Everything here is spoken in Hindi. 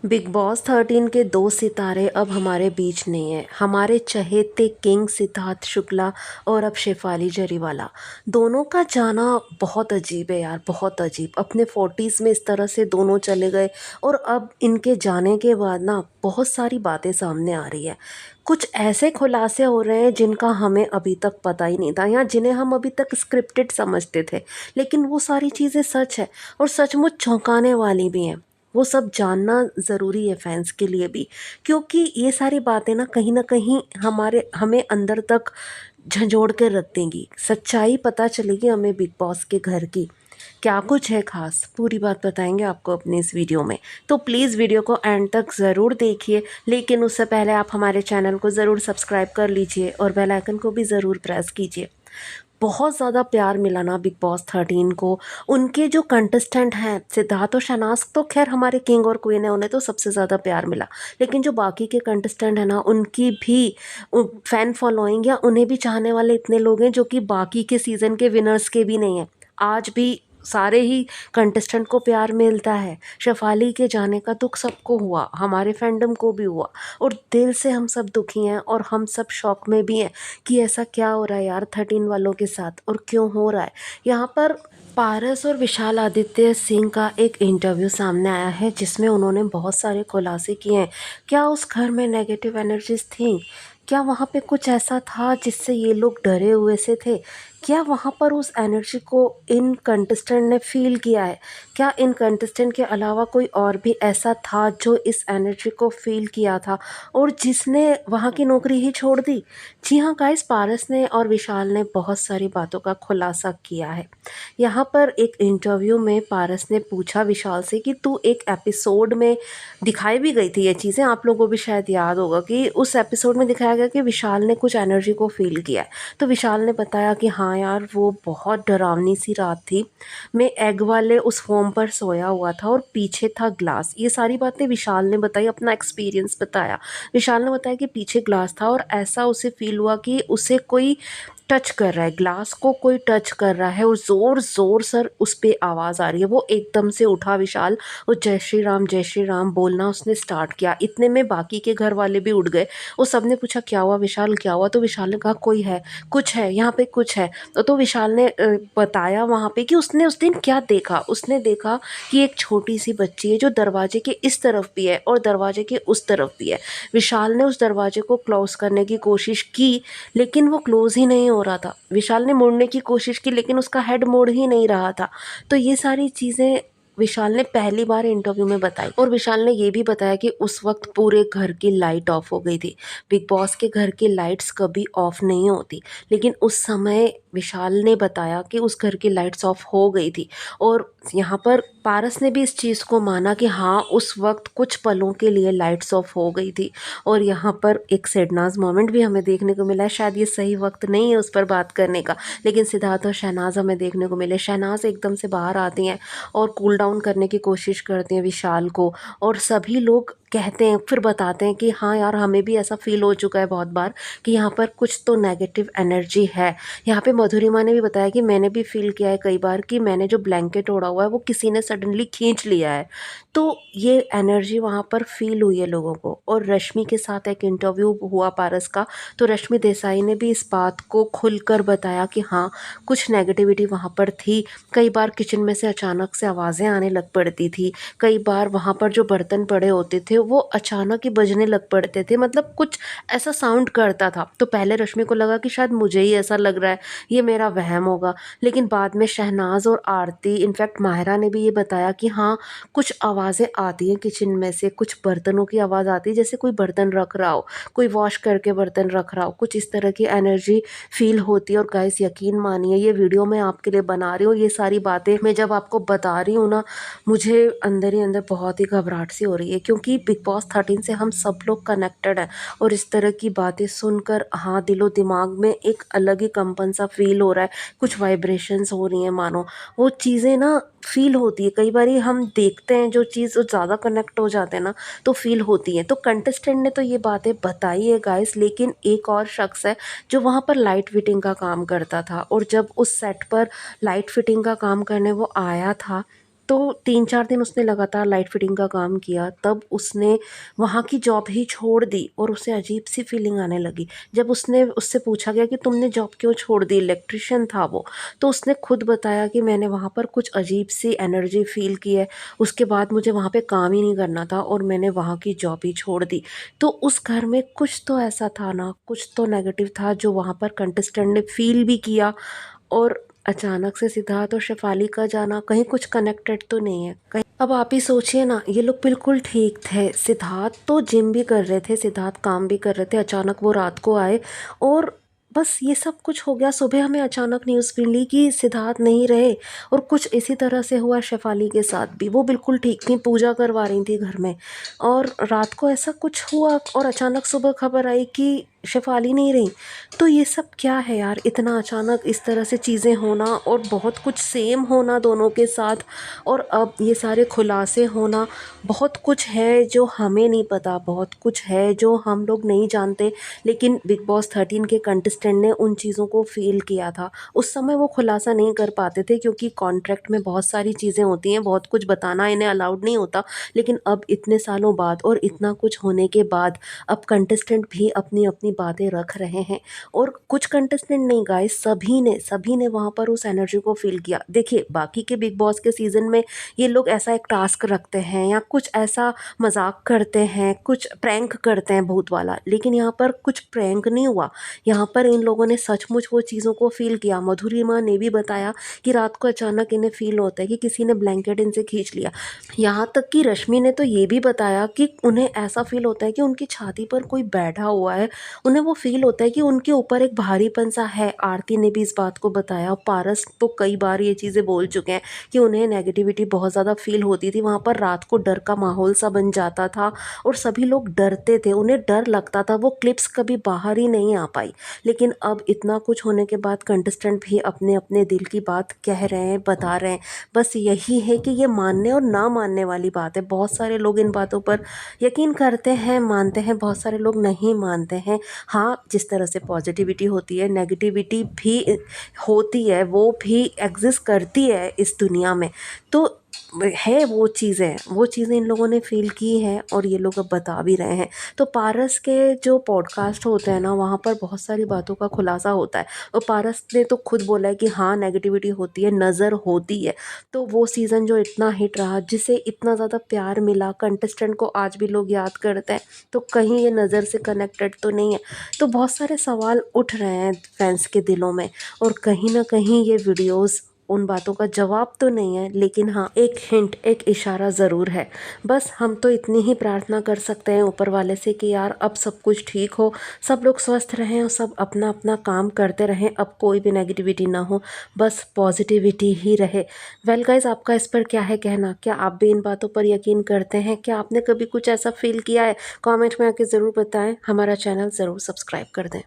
बिग बॉस 13 के दो सितारे अब हमारे बीच नहीं है। हमारे चहेते किंग सिद्धार्थ शुक्ला और अब शेफाली जरीवाला, दोनों का जाना बहुत अजीब है यार, बहुत अजीब। अपने 40s में इस तरह से दोनों चले गए और अब इनके जाने के बाद ना बहुत सारी बातें सामने आ रही है। कुछ ऐसे खुलासे हो रहे हैं जिनका हमें अभी तक पता ही नहीं था, या जिन्हें हम अभी तक स्क्रिप्टेड समझते थे, लेकिन वो सारी चीज़ें सच है और सचमुच चौंकाने वाली भी हैं। वो सब जानना ज़रूरी है फैंस के लिए भी, क्योंकि ये सारी बातें ना कहीं हमारे हमें अंदर तक झंझोड़ कर रख देंगी। सच्चाई पता चलेगी हमें बिग बॉस के घर की। क्या कुछ है ख़ास, पूरी बात बताएंगे आपको अपने इस वीडियो में। तो प्लीज़ वीडियो को एंड तक ज़रूर देखिए, लेकिन उससे पहले आप हमारे चैनल को ज़रूर सब्सक्राइब कर लीजिए और बेल आइकन को भी ज़रूर प्रेस कीजिए। बहुत ज़्यादा प्यार मिला ना बिग बॉस 13 को। उनके जो कंटेस्टेंट हैं सिद्धार्थ और शहनाज, तो खैर हमारे किंग और क्वीन है, उन्हें तो सबसे ज़्यादा प्यार मिला। लेकिन जो बाकी के कंटेस्टेंट हैं ना, उनकी भी फ़ैन फॉलोइंग या उन्हें भी चाहने वाले इतने लोग हैं जो कि बाकी के सीज़न के विनर्स के भी नहीं हैं। आज भी सारे ही कंटेस्टेंट को प्यार मिलता है। शेफाली के जाने का दुख सबको हुआ, हमारे फैंडम को भी हुआ और दिल से हम सब दुखी हैं और हम सब शॉक में भी हैं कि ऐसा क्या हो रहा है यार 13 वालों के साथ और क्यों हो रहा है। यहाँ पर पारस और विशाल आदित्य सिंह का एक इंटरव्यू सामने आया है जिसमें उन्होंने बहुत सारे खुलासे किए हैं। क्या उस घर में नेगेटिव एनर्जीज थी? क्या वहाँ पे कुछ ऐसा था जिससे ये लोग डरे हुए से थे? क्या वहाँ पर उस एनर्जी को इन कंटेस्टेंट ने फील किया है? क्या इन कंटेस्टेंट के अलावा कोई और भी ऐसा था जो इस एनर्जी को फील किया था और जिसने वहाँ की नौकरी ही छोड़ दी? जी हाँ गाइस, पारस ने और विशाल ने बहुत सारी बातों का खुलासा किया है। यहाँ पर एक इंटरव्यू में पारस ने पूछा विशाल से कि तू एक एपिसोड में दिखाई भी गई थी, ये चीज़ें आप लोगों को भी शायद याद होगा कि उस एपिसोड में दिखाया गया कि विशाल ने कुछ एनर्जी को फील किया है। तो विशाल ने बताया कि हाँ यार, वो बहुत डरावनी सी रात थी। मैं एग वाले उस फोम पर सोया हुआ था और पीछे था ग्लास। ये सारी बातें विशाल ने बताई, अपना एक्सपीरियंस बताया। विशाल ने बताया कि पीछे ग्लास था और ऐसा उसे फील हुआ कि उसे कोई टच कर रहा है, ग्लास को कोई टच कर रहा है और ज़ोर ज़ोर सर उस पे आवाज़ आ रही है। वो एकदम से उठा विशाल और जय श्री राम बोलना उसने स्टार्ट किया। इतने में बाकी के घर वाले भी उठ गए। वो सब ने पूछा क्या हुआ विशाल, क्या हुआ? तो विशाल ने कहा कोई है, कुछ है यहाँ पे, कुछ है। तो विशाल ने बताया वहाँ पे कि उसने उस दिन क्या देखा। उसने देखा कि एक छोटी सी बच्ची है जो दरवाजे के इस तरफ भी है और दरवाजे के उस तरफ भी है। विशाल ने उस दरवाजे को क्लोज करने की कोशिश की, लेकिन वो क्लोज ही नहीं हो रहा था। विशाल ने मुड़ने की कोशिश की, लेकिन उसका हेड मुड़ ही नहीं रहा था। तो ये सारी चीज़ें विशाल ने पहली बार इंटरव्यू में बताई और विशाल ने ये भी बताया कि उस वक्त पूरे घर की लाइट ऑफ हो गई थी। बिग बॉस के घर की लाइट्स कभी ऑफ नहीं होती, लेकिन उस समय विशाल ने बताया कि उस घर की लाइट्स ऑफ हो गई थी। और यहाँ पर पारस ने भी इस चीज़ को माना कि हाँ, उस वक्त कुछ पलों के लिए लाइट्स ऑफ हो गई थी। और यहाँ पर एक सैडनाज मोमेंट भी हमें देखने को मिला है। शायद ये सही वक्त नहीं है उस पर बात करने का, लेकिन सिद्धार्थ और शहनाज हमें देखने को मिले। शहनाज एकदम से बाहर आती हैं और कूल डाउन करने की कोशिश करती हैं विशाल को, और सभी लोग कहते हैं, फिर बताते हैं कि हाँ यार, हमें भी ऐसा फील हो चुका है बहुत बार कि यहाँ पर कुछ तो नेगेटिव एनर्जी है। यहाँ पे मधुरिमा ने भी बताया कि मैंने भी फील किया है कई बार कि मैंने जो ब्लैंकेट ओढ़ा हुआ है वो किसी ने सडनली खींच लिया है। तो ये एनर्जी वहाँ पर फील हुई है लोगों को। और रश्मि के साथ एक इंटरव्यू हुआ पारस का, तो रश्मि देसाई ने भी इस बात को खुलकर बताया कि हाँ, कुछ नेगेटिविटी वहाँ पर थी। कई बार किचन में से अचानक से आवाज़ें आने लग पड़ती थी। कई बार वहाँ पर जो बर्तन पड़े होते थे वो अचानक ही बजने लग पड़ते थे, मतलब कुछ ऐसा साउंड करता था। तो पहले रश्मि को लगा कि शायद मुझे ही ऐसा लग रहा है, ये मेरा वहम होगा। लेकिन बाद में शहनाज और आरती, इनफैक्ट माहिरा ने भी ये बताया कि हाँ, कुछ आवाज़ें आती हैं किचन में से, कुछ बर्तनों की आवाज़ आती है, जैसे कोई बर्तन रख रहा हो, कोई वॉश करके बर्तन रख रहा हो, कुछ इस तरह की एनर्जी फील होती है। और गाइस, यकीन मानिए, ये वीडियो मैं आपके लिए बना रही हूँ, ये सारी बातें मैं जब आपको बता रही हूँ ना, मुझे अंदर ही अंदर बहुत ही घबराहट सी हो रही है, क्योंकि बिग बॉस 13 से हम सब लोग कनेक्टेड हैं। और इस तरह की बातें सुनकर हाँ, दिलो दिमाग में एक अलग ही कंपन सा फील हो रहा है। कुछ वाइब्रेशंस हो रही हैं, मानो वो चीज़ें ना फील होती है। कई बार हम देखते हैं जो चीज़, वो ज़्यादा कनेक्ट हो जाते हैं ना, तो फील होती है। तो कंटेस्टेंट ने तो ये बातें बताई है गाइस, लेकिन एक और शख्स है जो वहाँ पर लाइट फिटिंग का काम करता था, और जब उस सेट पर लाइट फिटिंग का काम करने वो आया था, तो 3-4 दिन उसने लगातार लाइट फिटिंग का काम किया, तब उसने वहाँ की जॉब ही छोड़ दी और उसे अजीब-सी फीलिंग आने लगी। जब उससे पूछा गया कि तुमने जॉब क्यों छोड़ दी? इलेक्ट्रीशियन था वो। तो उसने खुद बताया कि मैंने वहाँ पर कुछ अजीब-सी एनर्जी फ़ील की है, उसके बाद मुझे वहाँ पे काम ही नहीं करना था और मैंने वहाँ की जॉब ही छोड़ दी। तो उस घर में कुछ तो ऐसा था ना, कुछ तो नेगेटिव था जो वहाँ पर कंटेस्टेंट ने फ़ील भी किया। और अचानक से सिद्धार्थ और शेफाली का जाना कहीं कुछ कनेक्टेड तो नहीं है कहीं। अब आप ही सोचिए ना, ये लोग बिल्कुल ठीक थे। सिद्धार्थ तो जिम भी कर रहे थे, सिद्धार्थ काम भी कर रहे थे, अचानक वो रात को आए और बस ये सब कुछ हो गया। सुबह हमें अचानक न्यूज़ मिली कि सिद्धार्थ नहीं रहे और कुछ इसी तरह से हुआ शेफाली के साथ भी। वो बिल्कुल ठीक थी, पूजा करवा रही थी घर में और रात को ऐसा कुछ हुआ और अचानक सुबह खबर आई कि शेफाली नहीं रही। तो ये सब क्या है यार, इतना अचानक इस तरह से चीज़ें होना और बहुत कुछ सेम होना दोनों के साथ, और अब ये सारे खुलासे होना। बहुत कुछ है जो हमें नहीं पता, बहुत कुछ है जो हम लोग नहीं जानते, लेकिन बिग बॉस 13 के कंटेस्टेंट ने उन चीज़ों को फ़ील किया था। उस समय वो खुलासा नहीं कर पाते थे क्योंकि कॉन्ट्रैक्ट में बहुत सारी चीज़ें होती हैं, बहुत कुछ बताना इन्हें अलाउड नहीं होता। लेकिन अब इतने सालों बाद और इतना कुछ होने के बाद अब कंटेस्टेंट भी अपनी अपनी बातें रख रहे हैं। और कुछ कंटेस्टेंट नहीं गाइस, सभी ने वहाँ पर उस एनर्जी को फ़ील किया। देखिए, बाकी के बिग बॉस के सीज़न में ये लोग ऐसा एक टास्क रखते हैं या कुछ ऐसा मजाक करते हैं, कुछ प्रैंक करते हैं भूत वाला, लेकिन यहाँ पर कुछ प्रैंक नहीं हुआ। यहाँ पर इन लोगों ने सचमुच वो चीज़ों को फ़ील किया। मधुरिमा ने भी बताया कि रात को अचानक इन्हें फ़ील होता है कि किसी ने ब्लैंकेट इनसे खींच लिया। यहाँ तक कि रश्मि ने तो ये भी बताया कि उन्हें ऐसा फ़ील होता है कि उनकी छाती पर कोई बैठा हुआ है। उन्हें वो फ़ील होता है कि उनके ऊपर एक भारीपन सा है। आरती ने भी इस बात को बताया और पारस तो कई बार ये चीज़ें बोल चुके हैं कि उन्हें नेगेटिविटी बहुत ज़्यादा फ़ील होती थी। वहाँ पर रात को डर का माहौल सा बन जाता था और सभी लोग डरते थे, उन्हें डर लगता था। वो क्लिप्स कभी बाहर ही नहीं आ पाई। लेकिन अब इतना कुछ होने के बाद कंटेस्टेंट भी अपने अपने दिल की बात कह रहे हैं, बता रहे हैं। बस यही है कि ये मानने और ना मानने वाली बात है। बहुत सारे लोग इन बातों पर यकीन करते हैं, मानते हैं, बहुत सारे लोग नहीं मानते हैं। हाँ, जिस तरह से पॉजिटिविटी होती है, नेगेटिविटी भी होती है, वो भी एग्जिस्ट करती है इस दुनिया में। तो है वो चीज़ें इन लोगों ने फ़ील की हैं और ये लोग अब बता भी रहे हैं। तो पारस के जो पॉडकास्ट होते हैं ना, वहाँ पर बहुत सारी बातों का खुलासा होता है और पारस ने तो खुद बोला है कि हाँ, नेगेटिविटी होती है, नज़र होती है। तो वो सीज़न जो इतना हिट रहा, जिसे इतना ज़्यादा प्यार मिला, कंटेस्टेंट को आज भी लोग याद करते हैं, तो कहीं ये नज़र से कनेक्टेड तो नहीं है। तो बहुत सारे सवाल उठ रहे हैं फैंस के दिलों में और कहीं ना कहीं ये वीडियोस उन बातों का जवाब तो नहीं है, लेकिन हाँ, एक हिंट, एक इशारा ज़रूर है। बस हम तो इतनी ही प्रार्थना कर सकते हैं ऊपर वाले से कि यार अब सब कुछ ठीक हो, सब लोग स्वस्थ रहें और सब अपना अपना काम करते रहें। अब कोई भी नेगेटिविटी ना हो, बस पॉजिटिविटी ही रहे। वेल गाइज, आपका इस पर क्या है कहना? क्या आप भी इन बातों पर यकीन करते हैं? क्या आपने कभी कुछ ऐसा फील किया है? कमेंट में आके ज़रूर बताएं। हमारा चैनल ज़रूर सब्सक्राइब कर दें।